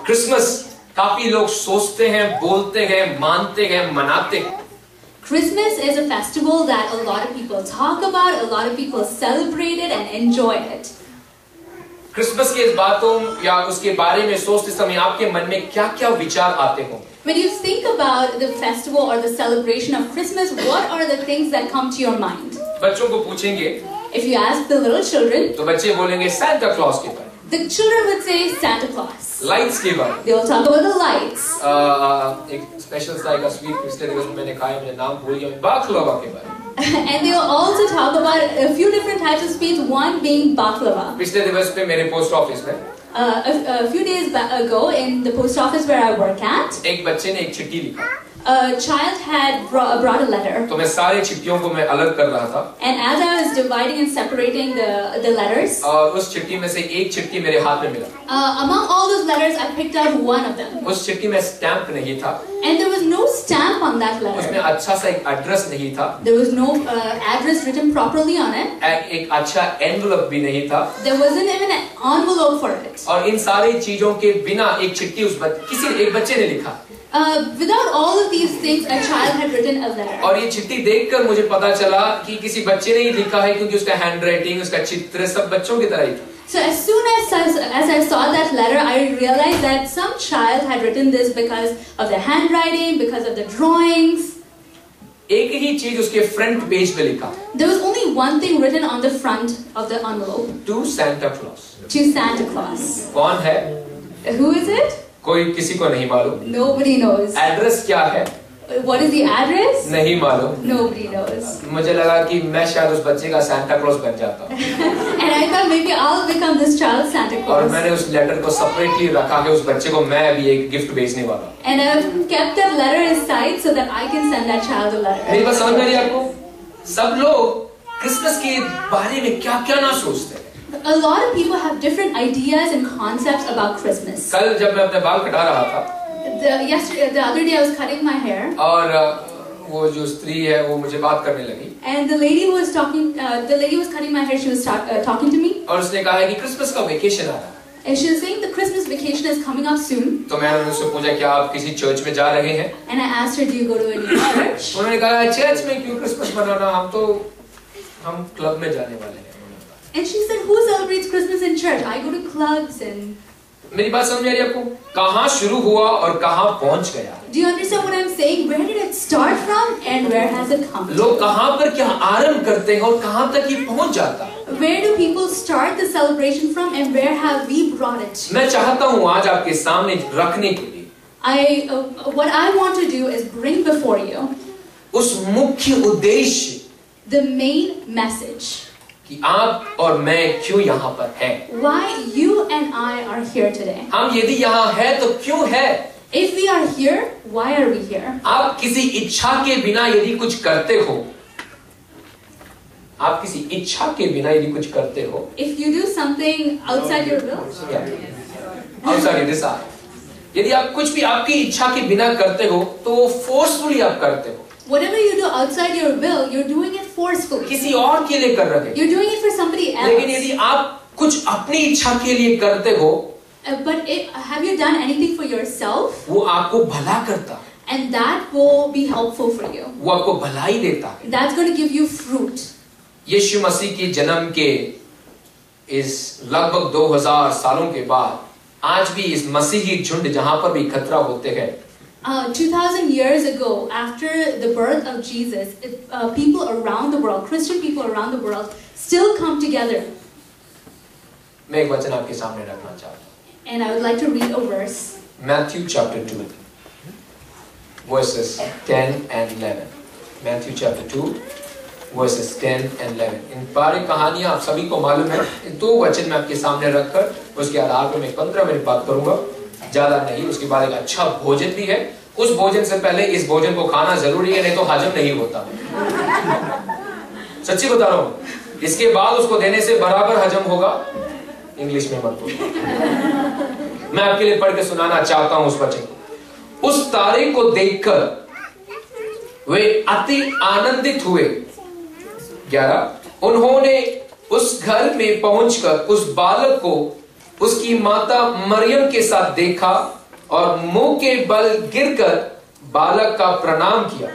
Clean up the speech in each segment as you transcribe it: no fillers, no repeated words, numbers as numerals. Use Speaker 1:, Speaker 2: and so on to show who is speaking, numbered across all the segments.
Speaker 1: Christmas काफी लोग सोचते हैं, बोलते हैं, मानते हैं, मनाते हैं।
Speaker 2: Christmas is a festival that a lot of people talk about, a lot of people celebrate it and enjoy it.
Speaker 1: Christmas की इस बातों या उसके बारे में सोचते समय आपके मन में क्या-क्या विचार आते होंगे?
Speaker 2: When you think about the festival or the celebration of Christmas, what are the things that come to your mind?
Speaker 1: बच्चों को पूछेंगे,
Speaker 2: If you ask the little children,
Speaker 1: तो बच्चे बोलेंगे Santa Claus के बारे में।
Speaker 2: the children would say Santa Claus.
Speaker 1: Lights के बारे में।
Speaker 2: They will talk about the lights.
Speaker 1: एक स्पेशल स्टाइल का स्वीट पिछले दिवस में मैंने खाया, मुझे नाम भूल गया, बाकलावा के बारे में।
Speaker 2: And they will also talk about a few different types of sweets, one being baklava.
Speaker 1: पिछले दिवस पे मेरे पोस्ट ऑफिस में
Speaker 2: A few days ago in the post office where I work at,
Speaker 1: एक बच्चे ने एक चिट्ठी लिखा।
Speaker 2: a child had brought a letter.
Speaker 1: तो मैं सारे चिट्ठियों को मैं अलग कर रहा था।
Speaker 2: And as I was dividing and separating the letters,
Speaker 1: और उस चिट्ठी में से एक चिट्ठी मेरे हाथ में मिला।
Speaker 2: among all those letters, I picked out one of them.
Speaker 1: उस चिट्ठी में स्टैम्प नहीं था।
Speaker 2: And there was no stamp on that letter.
Speaker 1: उसमें अच्छा सा एक एड्रेस नहीं था।
Speaker 2: There was no address written properly on it.
Speaker 1: एक अच्छा एनवलप भी नहीं था।
Speaker 2: There wasn't even an envelope for it.
Speaker 1: और इन सारी चीजों के बिना एक चिट्ठी किसी एक बच्चे ने लिखा।
Speaker 2: Without all of these things, a child had written a letter.
Speaker 1: और ये चिट्ठी देखकर मुझे पता चला कि किसी बच्चे ने ही लिखा है, क्योंकि उसका हैंडराइटिंग, उसका चित्र सब बच्चों की तरह ही था।
Speaker 2: So as soon as I saw that letter, I realized that some child had written this because of the handwriting, because of the drawings.
Speaker 1: एक ही चीज उसके फ्रंट पेज पे लिखा।
Speaker 2: There was only one thing written on the front of the envelope.
Speaker 1: To Santa Claus.
Speaker 2: To Santa Claus.
Speaker 1: कौन है?
Speaker 2: Who is it?
Speaker 1: कोई किसी को नहीं मालूम।
Speaker 2: Nobody knows.
Speaker 1: एड्रेस क्या है?
Speaker 2: What is the address?
Speaker 1: नहीं मालूम।
Speaker 2: Nobody knows.
Speaker 1: मुझे लगा कि मैं शायद उस बच्चे का Santa Claus बन जाता।
Speaker 2: And I thought maybe I'll become this child's Santa Claus.
Speaker 1: और मैंने उस लेटर को सेपरेटली रखा कि उस बच्चे को मैं भी एक गिफ्ट भेजने वाला।
Speaker 2: And I've kept that letter aside so that I can send that child a letter.
Speaker 1: मेरी बात समझ में आ रही है आपको? सब लोग क्रिसमस के बारे में क्या-क्या ना सोचते हैं।
Speaker 2: A lot of people have different ideas and concepts about Christmas.
Speaker 1: कल जब मैं अपने बाल कटा रहा था,
Speaker 2: the other day I was cutting my hair.
Speaker 1: और वो जो स्त्री है वो मुझे बात करने लगी।
Speaker 2: And the lady who was cutting my hair, she was talking to me.
Speaker 1: और उसने कहा है कि क्रिसमस का वेकेशन आ रहा है।
Speaker 2: And she was saying the Christmas vacation is coming up soon.
Speaker 1: तो मैंने उनसे पूछा क्या आप किसी चर्च में जा रहे हैं?
Speaker 2: And I asked her, do you go to any church?
Speaker 1: उन्होंने कहा चर्च में क्यों क्रिसमस मनाना, हम क्लब में जाने वाले हैं।
Speaker 2: And she said, who celebrates Christmas in church? I go to clubs and.
Speaker 1: मेरी बात समझ में आ रही है आपको? कहाँ शुरू हुआ और कहाँ पहुँच गया?
Speaker 2: Do you understand what I'm saying? Where did it start from and where has it come?
Speaker 1: लोग कहाँ पर क्या आरंभ करते हैं और कहाँ तक ये पहुँच जाता है?
Speaker 2: Where do people start the celebration from and where have we brought it?
Speaker 1: मैं चाहता हूँ आज आपके सामने रखने के लिए
Speaker 2: what I want to do is bring before you
Speaker 1: उस मुख्य उद्देश्य,
Speaker 2: the main message,
Speaker 1: कि आप और मैं क्यों यहाँ पर हैं?
Speaker 2: Why you and I are here today?
Speaker 1: हम यदि यहाँ हैं तो क्यों हैं?
Speaker 2: If we are here, why are we here?
Speaker 1: आप किसी इच्छा के बिना यदि कुछ करते हो, आप किसी इच्छा के बिना यदि कुछ करते हो,
Speaker 2: if you do something outside your will,
Speaker 1: outside your desire, यदि आप कुछ भी आपकी इच्छा के बिना करते हो तो वो फोर्सफुली आप करते हो।
Speaker 2: whatever you do outside your will, you're doing it forcefully.
Speaker 1: किसी और के लिए कर रहे हो।
Speaker 2: You're doing it for somebody else.
Speaker 1: लेकिन यदि आप कुछ अपनी इच्छा के लिए करते हो,
Speaker 2: but have you done anything for yourself?
Speaker 1: वो आपको भला करता है।
Speaker 2: And that will be helpful for you.
Speaker 1: वो आपको भलाई देता है।
Speaker 2: That's going to give you fruit.
Speaker 1: यीशु मसीह के जन्म के इस लगभग 2000 सालों के बाद आज भी इस मसीही झुंड जहां पर भी खतरा होते हैं,
Speaker 2: 2000 years ago, after the birth of Jesus, people around the world, Christian people around the world, still come together.
Speaker 1: मैं एक वचन आपके सामने रखना चाहता हूँ।
Speaker 2: And I would like to read a verse.
Speaker 1: Matthew chapter 2, verses 10 and 11. Matthew chapter 2, verses 10 and 11. इन बारे कहानियां आप सभी को मालूम है। इन दो वचन मैं आपके सामने रखकर उसके आधार पर मैं 15 मिनट बात करूंगा, ज्यादा नहीं। उसके बाद एक अच्छा भोजन भी है। उस भोजन से पहले इस भोजन को खाना जरूरी है, नहीं तो हजम नहीं होता। सच्ची बता रहा हूं, इसके बाद उसको देने से बराबर हजम होगा। इंग्लिश में मत बोलो, मैं आपके लिए पढ़ के सुनाना चाहता हूं उस वचन को। उस तारे को देखकर वे अति आनंदित हुए। 11 उन्होंने उस घर में पहुंचकर उस बालक को उसकी माता मरियम के साथ देखा और मुंह के बल गिरकर बालक का प्रणाम किया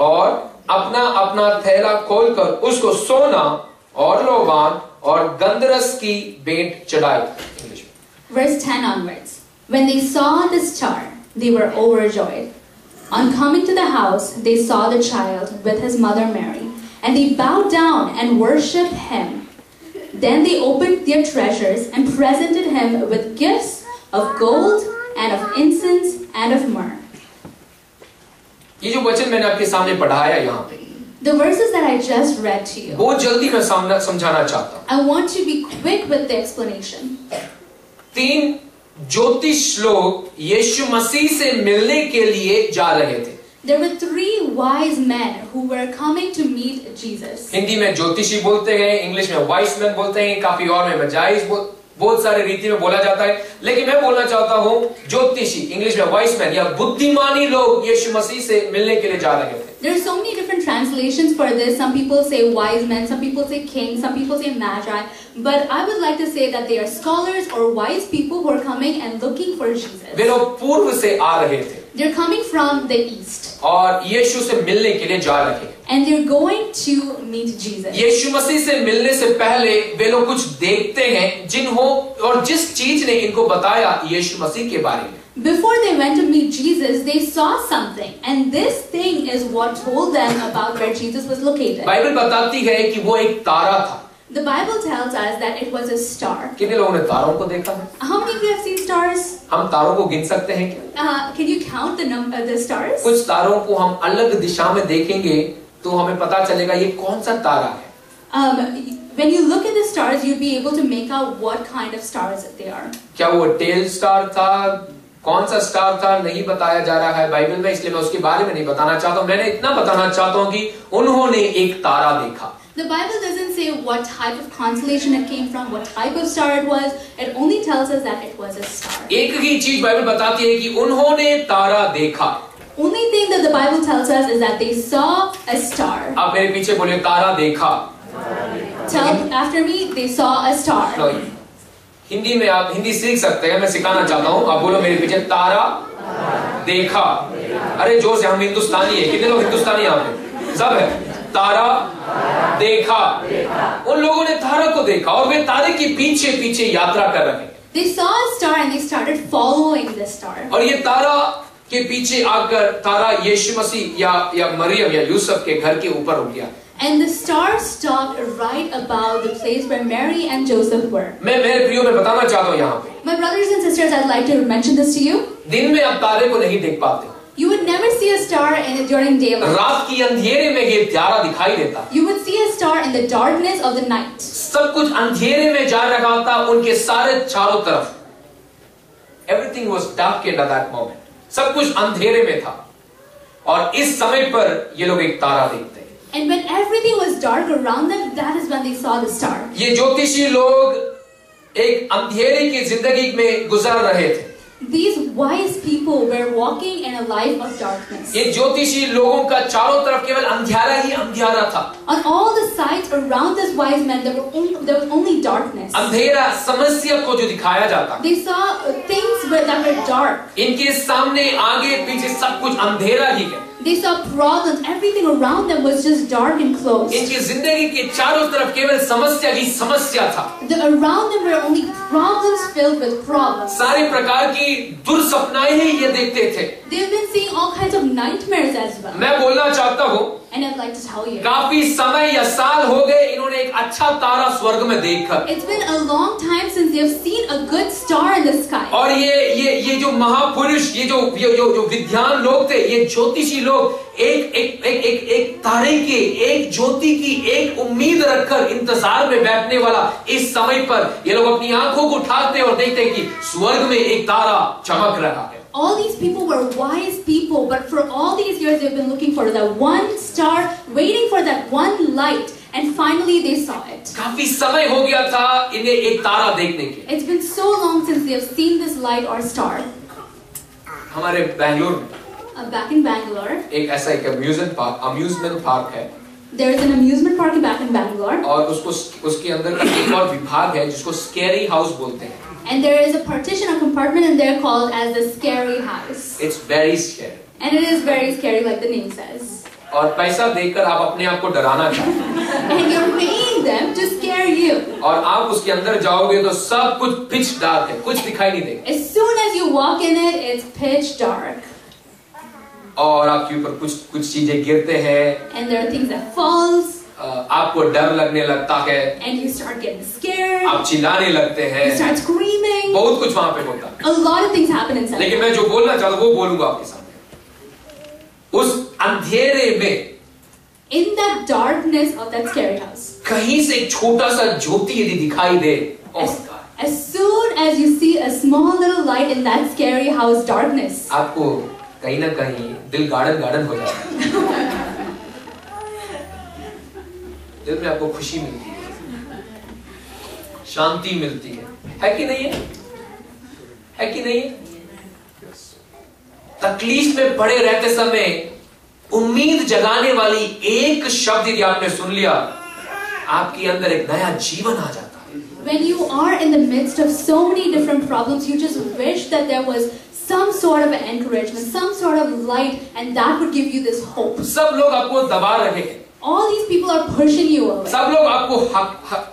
Speaker 1: और अपना अपना थैला खोलकर उसको सोना और लोबान और गंधरस की भेंट चढ़ाई.
Speaker 2: Verse 10 onwards. When they saw the star, they were overjoyed. On coming to the house, they saw the child with his mother Mary, and they bowed down and worshipped him. Then they opened their treasures and presented him with gifts of gold and of incense and of myrrh.
Speaker 1: ये जो वचन मैंने आपके सामने पढ़ाया यहाँ पे,
Speaker 2: The verses that I just read to you,
Speaker 1: बहुत जल्दी मैं समझाना चाहता हूँ.
Speaker 2: I want to be quick with the explanation.
Speaker 1: 3 ज्योतिष लोग यीशु मसीह से मिलने के लिए जा रहे थे.
Speaker 2: There were 3 wise men who were coming to meet Jesus.
Speaker 1: Hindi में ज्योतिषी बोलते हैं, इंग्लिश में वाइस मैन बोलते हैं, काफी और में मजाइज बहुत सारे रीति में बोला जाता है. लेकिन मैं बोलना चाहता हूँ ज्योतिषी, इंग्लिश में वाइस मैन या बुद्धिमानी लोग यीशु मसीह से मिलने के लिए जा रहे थे.
Speaker 2: There are so many different translations for this. Some people say wise men, some people say king, some people say magi. But I would like to say that they are scholars or wise people who are coming and looking for Jesus.
Speaker 1: वे लोग पूर्व से आ रहे थे.
Speaker 2: They're coming from the east.
Speaker 1: और यीशु से मिलने के लिए जा रहे हैं.
Speaker 2: And they're going to meet Jesus.
Speaker 1: यीशु मसीह से मिलने से पहले वे लोग कुछ देखते हैं जिन्हों और जिस चीज ने इनको बताया यीशु मसीह के बारे में.
Speaker 2: Before they went to meet Jesus, they saw something, and this thing is what told them about where Jesus was located.
Speaker 1: Bible बताती है कि वो एक तारा था.
Speaker 2: The Bible tells us that it was a star.
Speaker 1: कितने लोगों ने तारों को देखा है?
Speaker 2: How many of you have seen stars?
Speaker 1: हम तारों को गिन सकते हैं क्या?
Speaker 2: Can you count the stars?
Speaker 1: कुछ तारों को हम अलग दिशा में देखेंगे तो हमें पता चलेगा ये कौन सा तारा है.
Speaker 2: When you look at the stars, you'll be able to make out what kind of stars they are.
Speaker 1: क्या वो टेल स्टार था, कौन सा स्टार था, नहीं बताया जा रहा है बाइबल में, इसलिए मैं उसके बारे में नहीं बताना चाहता हूँ. मैंने इतना बताना चाहता हूँ कि उन्होंने एक तारा देखा.
Speaker 2: The Bible doesn't say what type of constellation it came from, what type of star it was. It only tells us that it was a star.
Speaker 1: एक ही चीज बाइबल बताती है कि उन्होंने तारा देखा.
Speaker 2: Only thing that the Bible tells us is that they saw a star.
Speaker 1: आप मेरे पीछे बोलिए तारा देखा.
Speaker 2: Tell after me, they saw a star.
Speaker 1: Hindi में आप हिंदी सीख सकते हैं, मैं सिखाना चाहता हूँ. आप बोलो मेरे पीछे तारा देखा. अरे जोर से, हम हिंदुस्तानी है. कितने लोग हिंदुस्तानी यहाँ पे? सब है. तारा देखा. उन लोगों ने तारा को देखा और वे तारे के पीछे पीछे यात्रा कर रहे हैं.
Speaker 2: They saw a star and they started following the star.
Speaker 1: और ये तारा के पीछे आकर तारा यीशु मसीह या मरियम या यूसुफ के घर के ऊपर रुक गया.
Speaker 2: And the star stopped right above the place where Mary and Joseph were.
Speaker 1: मैं मेरे प्रियो में बताना चाहता हूँ यहाँ पे.
Speaker 2: My brothers and sisters, I'd like to mention this to you.
Speaker 1: दिन में आप तारे को नहीं देख पाते.
Speaker 2: You would never see a star during daylight.
Speaker 1: रात की अंधेरे में ये तारा दिखाई देता.
Speaker 2: You would see a star in the darkness of the night.
Speaker 1: सब कुछ अंधेरे में जा रहा था उनके सारे चारों तरफ. Everything was darkened at that moment. सब कुछ अंधेरे में था और इस समय पर ये लोग एक तारा देखते हैं.
Speaker 2: And when everything was dark around them, that is when they saw the star.
Speaker 1: ये ज्योतिषी लोग एक अंधेरे की जिंदगी में गुजार रहे थे.
Speaker 2: These wise people were walking in a life of darkness.
Speaker 1: ये ज्योतिषी लोगों का चारों तरफ केवल अंधियारा ही अंधियारा था.
Speaker 2: On all the sides around this wise men, there was only darkness.
Speaker 1: अंधेरा समस्या को जो दिखाया जाता.
Speaker 2: They saw things that were dark.
Speaker 1: इनके सामने आगे पीछे सब कुछ अंधेरा ही है.
Speaker 2: They saw problems. Everything around them was just dark and closed.
Speaker 1: इनकी जिंदगी के चारों तरफ केवल समस्या ही समस्या था.
Speaker 2: Around them were only problems filled with problems.
Speaker 1: सारे प्रकार की दुर्सपनाएं ही ये देखते थे.
Speaker 2: They've been seeing all kinds of nightmares as well.
Speaker 1: मैं बोलना चाहता हूँ.
Speaker 2: And I'd like to tell you.
Speaker 1: काफी समय या साल हो गए इन्होंने एक अच्छा तारा स्वर्ग में देखकर.
Speaker 2: It's been a long time since they've seen a good star in the sky.
Speaker 1: और ये जो महापुरुष, ये जो विद्वान लोग थे, ये ज्योतिषी लोग एक तारे के, एक ज्योति की, एक उम्मीद रखकर इंतजार में बैठने वाला इस समय पर ये लोग अपनी आंखों को उठाते और देखते कि स्वर्ग में एक तारा चमक रहा है.
Speaker 2: All these people were wise people, but for all these years they've been looking for that one star, waiting for that one light, and finally they saw it.
Speaker 1: काफी समय हो गया था इन्हें एक तारा देखने के.
Speaker 2: It's been so long since they have seen this light or star.
Speaker 1: हमारे बेंगलुरु में
Speaker 2: back in Bangalore,
Speaker 1: एक ऐसा एक अम्यूजमेंट पार्क है.
Speaker 2: There is an amusement park back in Bangalore.
Speaker 1: और उसके अंदर एक और विभाग है जिसको स्कैरी हाउस बोलते हैं.
Speaker 2: And there is a partition or compartment in there called as the scary house.
Speaker 1: It's very scary.
Speaker 2: And it is very scary, like the name says.
Speaker 1: और पैसा देकर आप अपने आप को डराना चाहते हैं।
Speaker 2: And you're paying them to scare you.
Speaker 1: और आप उसके अंदर जाओगे तो सब कुछ pitch dark है, कुछ दिखाई नहीं देगा।
Speaker 2: As soon as you walk in it, it's pitch dark.
Speaker 1: और आपके ऊपर कुछ चीजें गिरते हैं।
Speaker 2: And there are things that falls.
Speaker 1: आपको डर लगने लगता है।
Speaker 2: And you start getting scared.
Speaker 1: आप चिल्लाने लगते हैं।
Speaker 2: You start screaming.
Speaker 1: बहुत कुछ वहाँ पे होता है।
Speaker 2: A lot of things happen inside.
Speaker 1: लेकिन मैं जो बोलना चाहता हूँ वो बोलूंगा आपके सामने। उस अंधेरे में,
Speaker 2: in that darkness of that scary house,
Speaker 1: कहीं से एक छोटा सा ज्योति यदि दिखाई दे,
Speaker 2: as soon as you see a small little light in that scary house darkness,
Speaker 1: आपको कहीं ना कहीं दिल गार्डन हो जाता है। दिल में आपको खुशी मिलती है, शांति मिलती है कि नहीं है कि नहीं है? तकलीफ में पड़े रहते समय उम्मीद जगाने वाली एक शब्द यदि आपने सुन लिया, आपके अंदर एक नया जीवन आ जाता है।
Speaker 2: When you are in the midst of so many different problems, you just wish that there was some sort of an encouragement, some sort of light, and that would give you this hope.
Speaker 1: सब लोग आपको दबा रहे हैं।
Speaker 2: All these people are pushing you away.
Speaker 1: सब लोग आपको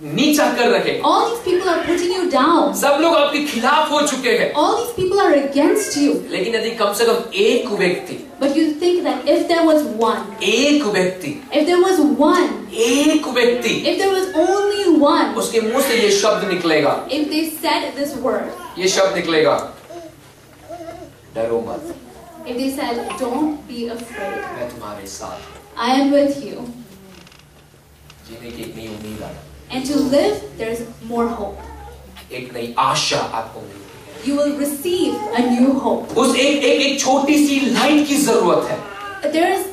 Speaker 1: नीचा कर रहे हैं।
Speaker 2: All these people are putting you down.
Speaker 1: सब लोग आपके खिलाफ हो चुके हैं।
Speaker 2: All these people are against you.
Speaker 1: लेकिन यदि कम से कम एक व्यक्ति,
Speaker 2: but you think that if there was one,
Speaker 1: एक व्यक्ति,
Speaker 2: if there was one,
Speaker 1: एक व्यक्ति,
Speaker 2: if there was only one,
Speaker 1: उसके मुंह से ये शब्द निकलेगा,
Speaker 2: if they said this word,
Speaker 1: ये शब्द निकलेगा, डरो मत,
Speaker 2: if they said don't be afraid,
Speaker 1: मैं तुम्हारे साथ हूँ,
Speaker 2: I am with you,
Speaker 1: जीने की एक नई उम्मीद आ,
Speaker 2: and to live there's more hope,
Speaker 1: एक नई आशा आपको मिलेगी,
Speaker 2: you will receive a new hope.
Speaker 1: उस एक छोटी सी लाइट की जरूरत है।
Speaker 2: There is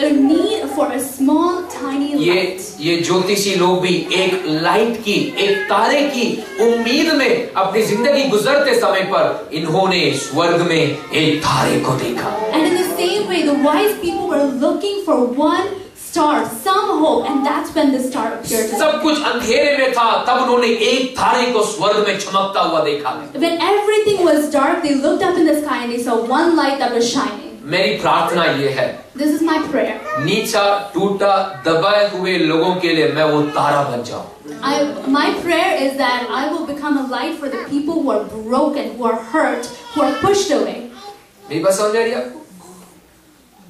Speaker 2: a need for a small tiny light.
Speaker 1: ये ज्योतिषी लोग भी एक लाइट की, एक तारे की उम्मीद में अपनी जिंदगी गुजरते समय पर इन्होंने स्वर्ग में एक तारे को देखा।
Speaker 2: And in the same way, the wise people were looking for one star, some hope, and that's when the star appeared to them.
Speaker 1: सब कुछ अंधेरे में था, तब उन्होंने एक तारे को स्वर्ग में चमकता हुआ देखा।
Speaker 2: When everything was dark, they looked up in the sky and they saw one light that was shining.
Speaker 1: मेरी प्रार्थना ये है,
Speaker 2: This is my prayer.
Speaker 1: नीचा टूटा दबाए हुए लोगों के लिए मैं वो तारा बन जाऊं।
Speaker 2: My prayer is that I will become a light for the people who are broken, who are hurt, who are pushed away.
Speaker 1: मेरी बात समझ आ रही है आपको?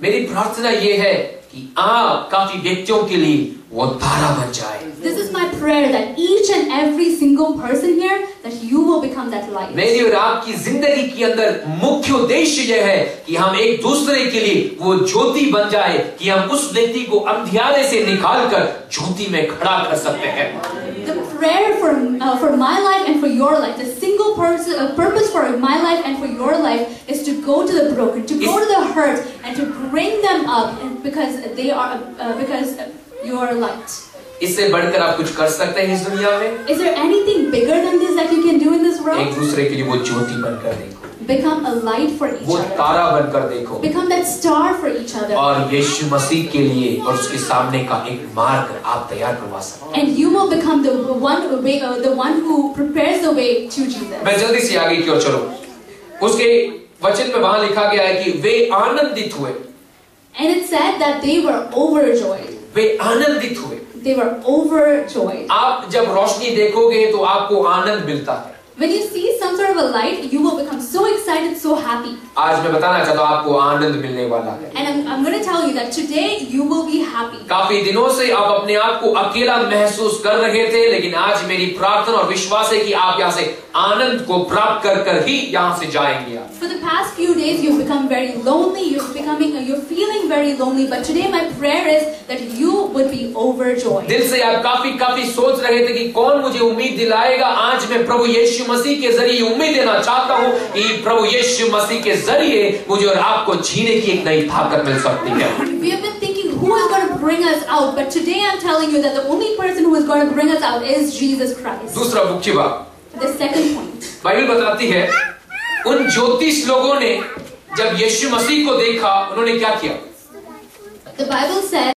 Speaker 1: मेरी प्रार्थना ये है कि आप काफी व्यक्तियों के लिए वो तारा बन जाए।
Speaker 2: This is my prayer that each and every single person here, that you will become that light.
Speaker 1: मेरी और आपकी जिंदगी के अंदर मुख्य उद्देश्य यह है कि हम एक दूसरे के लिए वो ज्योति बन जाए, कि हम उस व्यक्ति को अंधियारे से निकालकर ज्योति में खड़ा कर सकते हैं।
Speaker 2: The prayer for my life and for your life, the single purpose for my life and for your life is to go to the broken, to go to the hurt, and to bring them up, because they are because you are light.
Speaker 1: इससे बढ़कर आप कुछ कर सकते हैं इस दुनिया में?
Speaker 2: Is there anything bigger than this that you can do in this world?
Speaker 1: एक दूसरे के लिए वो ज्योति बनकर देखो,
Speaker 2: Become a light for each
Speaker 1: वो
Speaker 2: other.
Speaker 1: तारा बनकर देखो,
Speaker 2: Become that star for each other.
Speaker 1: और यीशु मसीह के लिए और उसके सामने का एक मार्ग आप तैयार करवा सकते हैं।
Speaker 2: And you will become the one who prepares the way to Jesus.
Speaker 1: मैं जल्दी से आगे की ओर चलूं। उसके वचन में वहां लिखा गया है कि वे आनंदित हुए।
Speaker 2: And it said that they were overjoyed.
Speaker 1: वे आनंदित हुए।
Speaker 2: They were overjoyed.
Speaker 1: आप जब रोशनी देखोगे तो आपको आनंद मिलता है।
Speaker 2: When you see some sort of a light, you will become so excited, so happy.
Speaker 1: आज मैं बताना चाहता हूँ आपको आनंद मिलने वाला है।
Speaker 2: And I'm going to tell you that today you will be happy.
Speaker 1: काफी दिनों से आप अपने आप को अकेला महसूस कर रहे थे, लेकिन आज मेरी प्रार्थना और विश्वास है कि आप यहाँ से आनंद को प्राप्त कर ही यहाँ से जाएंगे।
Speaker 2: For the past few days, you've become very lonely. You're feeling very lonely. But today, my prayer is that you would be overjoyed.
Speaker 1: दिल से आप काफी सोच रहे थे कि कौन मुझे उम्मीद दिलाएगा। आज मैं प्रभु यीशु मसीह के जरिए उम्मीद देना चाहता हूँ कि प्रभु यीशु मसीह के जरिए मुझे और आपको जीने की एक नई ताकत मिल सकती है।
Speaker 2: We have been thinking who is going to bring us out, but today I'm telling you that the only person who is going to bring us out is Jesus Christ.
Speaker 1: दूसरा मुख्य बात,
Speaker 2: The second point.
Speaker 1: बाइबल बताती है उन ज्योतिष लोगों ने जब यीशु मसीह को देखा, उन्होंने क्या किया?
Speaker 2: The Bible says